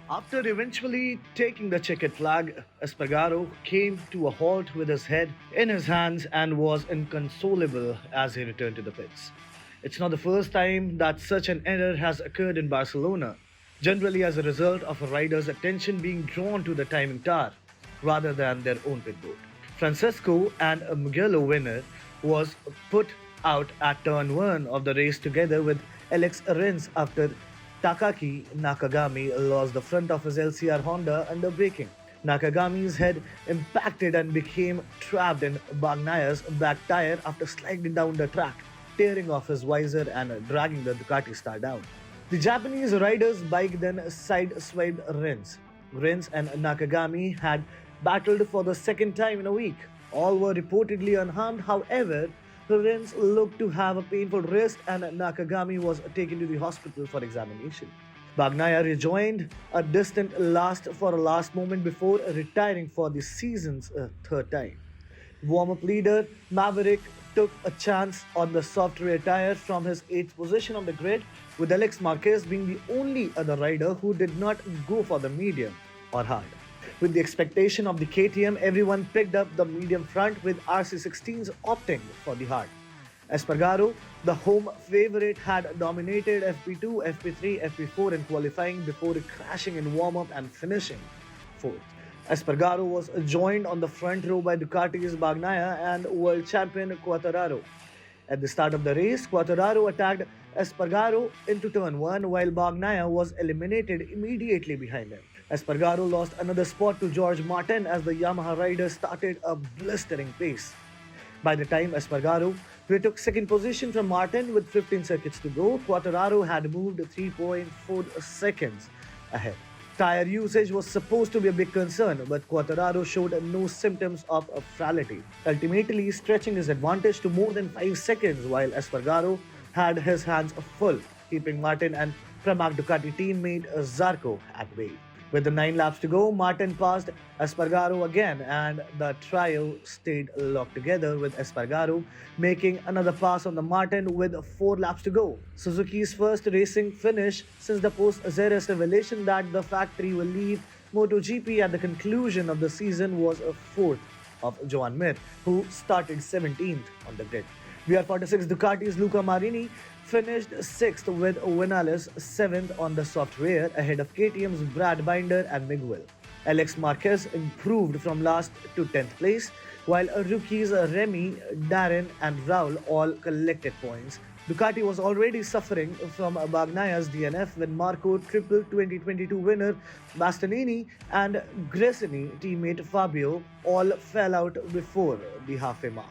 After eventually taking the checkered flag, Espargaro came to a halt with his head in his hands and was inconsolable as he returned to the pits. It's not the first time that such an error has occurred in Barcelona, generally as a result of a rider's attention being drawn to the timing tower rather than their own pit board. Francisco and Mugello winner was put out at turn 1 of the race together with Alex Rins after Takaki Nakagami lost the front of his LCR Honda under braking. Nakagami's head impacted and became trapped in Bagnaia's back tire after sliding down the track, tearing off his visor and dragging the Ducati star down. The Japanese rider's bike then sideswiped Rins. Rins and Nakagami had battled for the second time in a week. All were reportedly unharmed, however, Rins looked to have a painful wrist and Nakagami was taken to the hospital for examination. Bagnaia rejoined a distant last for a last moment before retiring for the season's third time. Warm-up leader Maverick took a chance on the soft rear tire from his 8th position on the grid, with Alex Marquez being the only other rider who did not go for the medium or hard. With the expectation of the KTM, everyone picked up the medium front with RC16s opting for the hard. Espargaro, the home favorite, had dominated FP2, FP3, FP4 in qualifying before crashing in warm-up and finishing fourth. Espargaro was joined on the front row by Ducati's Bagnaia and world champion Quartararo. At the start of the race, Quartararo attacked Espargaro into turn 1 while Bagnaia was eliminated immediately behind him. Espargaro lost another spot to George Martin as the Yamaha rider started a blistering pace. By the time Espargaro retook second position from Martin with 15 circuits to go, Quartararo had moved 3.4 seconds ahead. Tire usage was supposed to be a big concern, but Quartararo showed no symptoms of frailty, ultimately stretching his advantage to more than 5 seconds, while Espargaro had his hands full, keeping Martin and Pramac Ducati teammate Zarco at bay. With the 9 laps to go, Martin passed Espargaro again and the trio stayed locked together with Espargaro making another pass on the Martin with 4 laps to go. Suzuki's first racing finish since the post-Jerez revelation that the factory will leave MotoGP at the conclusion of the season was a fourth of Joan Mir, who started 17th on the grid. VR46 Ducati's Luca Marini finished 6th with Vinales 7th on the soft rear ahead of KTM's Brad Binder and Miguel. Alex Marquez improved from last to 10th place, while rookies Remy, Darren and Raul all collected points. Ducati was already suffering from Bagnaia's DNF when Marco triple 2022 winner Bastianini and Gresini teammate Fabio all fell out before the halfway mark.